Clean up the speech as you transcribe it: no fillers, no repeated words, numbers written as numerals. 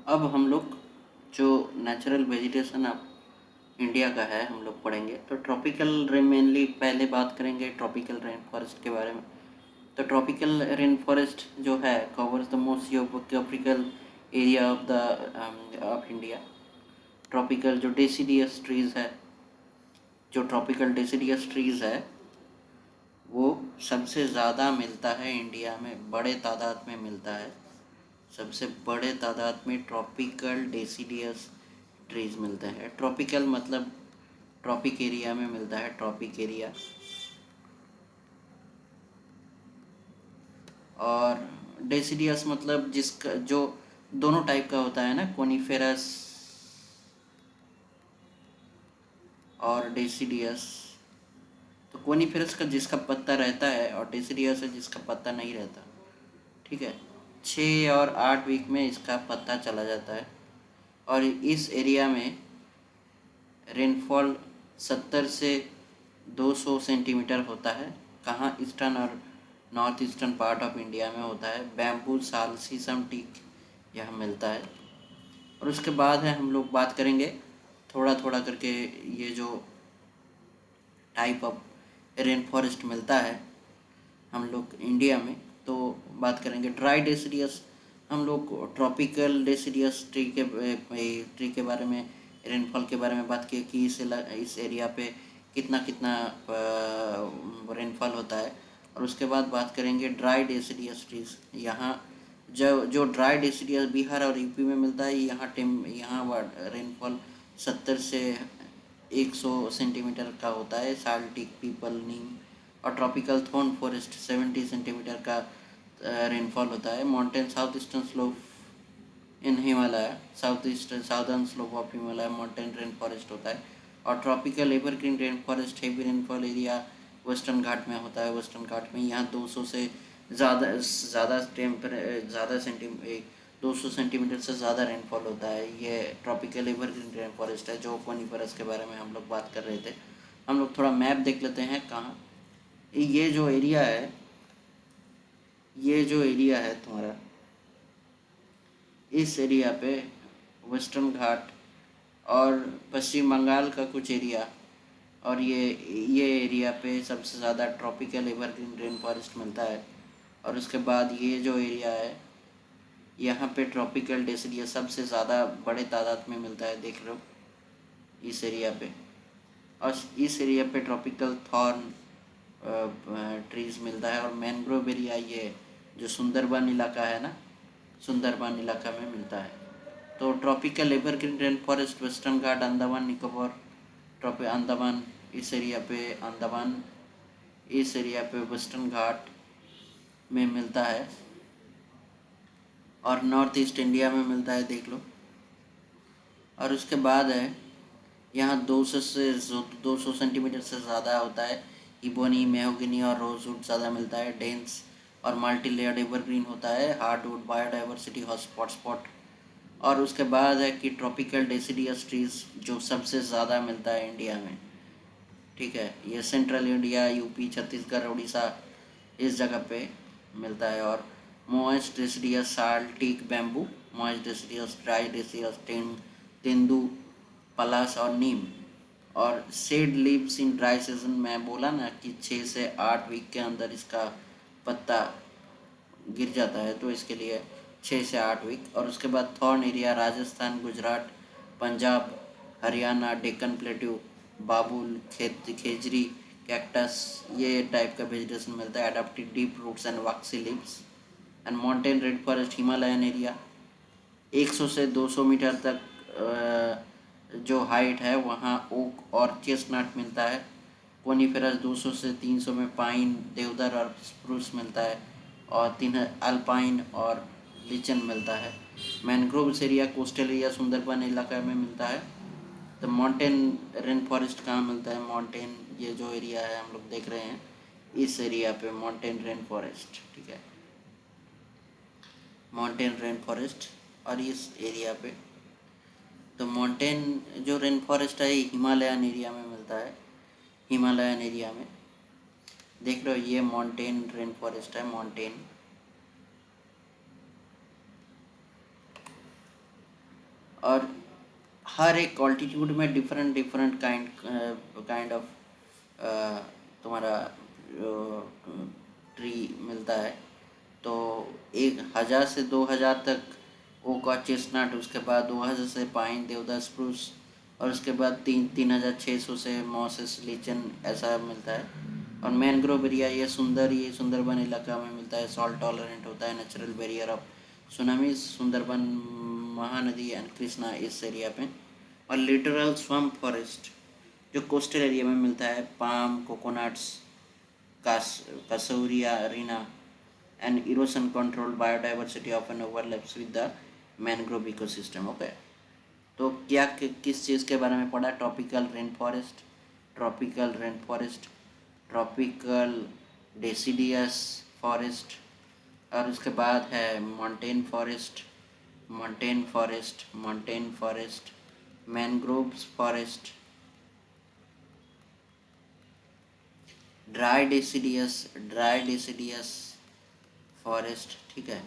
अब हम लोग जो नेचुरल वेजिटेशन ऑफ इंडिया का है हम लोग पढ़ेंगे। तो ट्रॉपिकल रेन मेनली पहले बात करेंगे ट्रॉपिकल रेन फॉरेस्ट के बारे में। तो ट्रॉपिकल रेन फॉरेस्ट जो है covers the most geographical area of the of India. Tropical जो डेसिडियस ट्रीज़ है, जो ट्रॉपिकल डेसिडियस ट्रीज़ है वो सबसे ज़्यादा मिलता है इंडिया में, बड़े तादाद में मिलता है। सबसे बड़े तादाद में ट्रॉपिकल डेसिडियस ट्रीज मिलते हैं। ट्रॉपिकल मतलब ट्रॉपिक एरिया में मिलता है, ट्रॉपिक एरिया। और डेसिडियस मतलब जिसका जो दोनों टाइप का होता है ना, कोनिफेरस और डेसिडियस। तो कोनिफेरस का जिसका पत्ता रहता है और डेसिडियस है जिसका पत्ता नहीं रहता। ठीक है, 6 और 8 वीक में इसका पत्ता चला जाता है। और इस एरिया में रेनफॉल 70 से 200 सेंटीमीटर होता है। कहाँ? ईस्टर्न और north eastern part of India में होता है। बैम्बू, साल, शीशम, टीक यहाँ मिलता है। और उसके बाद है हम लोग बात करेंगे थोड़ा थोड़ा करके ये जो टाइप ऑफ रेन फॉरेस्ट मिलता है हम लोग इंडिया में। तो बात करेंगे ड्राई डेसिडियस। हम लोग ट्रॉपिकल डेसिडियस ट्री के बारे में, रेनफॉल के बारे में बात की कि इस एरिया पे कितना कितना रेनफॉल होता है। और उसके बाद बात करेंगे ड्राई डेसिडियस ट्रीज। यहाँ जो जो ड्राई डेसिडियस बिहार और यूपी में मिलता है, यहाँ रेनफॉल 70 से 100 सेंटीमीटर का होता है। साल्टिक, पीपल, नीम। और ट्रॉपिकल थॉर्न फॉरेस्ट 70 सेंटीमीटर का रेनफॉल होता है। Mountain south eastern slope in Himalaya, southern slope of Himalaya mountain rain forest होता है। और tropical evergreen rain forest heavy rainfall area western Ghat में होता है। वेस्टर्न घाट में यहाँ 200 से ज़्यादा ज़्यादा ज़्यादा 200 सेंटीमीटर से ज़्यादा रेनफॉल होता है। ये ट्रॉपिकल एवरग्रीन रेन फॉरेस्ट है जो कोनिफरस के बारे में हम लोग बात कर रहे थे। हम लोग थोड़ा मैप देख लेते हैं कहाँ ये जो एरिया है, ये जो एरिया है तुम्हारा, इस एरिया पे वेस्टर्न घाट और पश्चिम बंगाल का कुछ एरिया और ये एरिया पे सबसे ज़्यादा ट्रॉपिकल एवरग्रीन रेन फॉरेस्ट मिलता है। और उसके बाद ये जो एरिया है यहाँ पे ट्रॉपिकल डेसिडिया सबसे ज़्यादा बड़े तादाद में मिलता है, देख लो इस एरिया पे। और इस एरिया पे ट्रॉपिकल थॉर्न ट्रीज़ मिलता है। और मैनग्रोव एरिया ये जो सुंदरबन इलाका है ना, सुंदरबन इलाका में मिलता है। तो tropical evergreen rain forest western Ghat, Andaman Nicobar, Andaman इस एरिया पे, अंडमान इस एरिया पे वेस्टर्न घाट में मिलता है। और नॉर्थ ईस्ट इंडिया में मिलता है, देख लो। और उसके बाद है यहाँ 200 सेंटीमीटर से ज़्यादा होता है। इबोनी, मेहोगनी और रोजवुड ज़्यादा मिलता है। डेंस और मल्टी लेयर्ड एवरग्रीन होता है। Hardwood, biodiversity hotspot. और उसके बाद है कि ट्रॉपिकल डेसिडियस ट्रीज जो सबसे ज़्यादा मिलता है इंडिया में। ठीक है, ये central India, UP, Chhattisgarh, Orissa इस जगह पे मिलता है। और moist deciduous, sal, teak, bamboo, moist deciduous, dry deciduous, tendu, palash और नीम। और shed leaves in dry season, मैं बोला ना कि 6 से 8 वीक के अंदर इसका पत्ता गिर जाता है, तो इसके लिए 6 से 8 वीक। और उसके बाद thorn area Rajasthan, Gujarat, Punjab, Haryana, Deccan plateau, babul, khejri, cactus, ये टाइप का वेजिटेशन मिलता है। Adopted deep roots and waxy leaves. And mountain red forest Himalayan area 100 से 200 मीटर तक जो हाइट है वहाँ ओक और चेस्टनट मिलता है। कोनीफेरस 200 से 300 में पाइन, देवदार और स्प्रूस मिलता है। और 3 अल्पाइन और लीचन मिलता है। Mangroves area coastal area Sundarban इलाका में मिलता है। तो माउंटेन रेन फॉरेस्ट कहाँ मिलता है? माउंटेन, ये जो एरिया है हम लोग देख रहे हैं इस एरिया पे माउंटेन रेन फॉरेस्ट। ठीक है, माउंटेन रेन फॉरेस्ट और इस एरिया पे। तो माउंटेन जो रेन फॉरेस्ट है हिमालयन एरिया में मिलता है। हिमालयन एरिया में देख लो ये माउंटेन रेन फॉरेस्ट है। माउंटेन और हर एक ऑल्टीट्यूड में डिफरेंट डिफरेंट काइंड ऑफ तुम्हारा ट्री मिलता है। तो 1,000 से 2,000 तक ओक और चेस्टनट, उसके बाद 2,000 से पाइन देवदार स्प्रूस, और उसके बाद 3,600 से मॉसेस लीचन ऐसा मिलता है। और मैनग्रोव एरिया ये सुंदरबन इलाका में मिलता है, सॉल्ट टॉलरेंट होता है, natural barrier of tsunami, Sundarban Mahanadi and Krishna इस एरिया पे। और लिटरल स्वम्प फॉरेस्ट जो कोस्टल एरिया में मिलता है, palm, coconuts, casuarina and erosion controlled biodiversity often overlaps with the mangrove ecosystem। Okay, तो क्या किस चीज़ के बारे में पढ़ा? Tropical rain forest, tropical deciduous forest, और उसके बाद है mountain forest, mangroves forest, dry deciduous forest, ठीक है।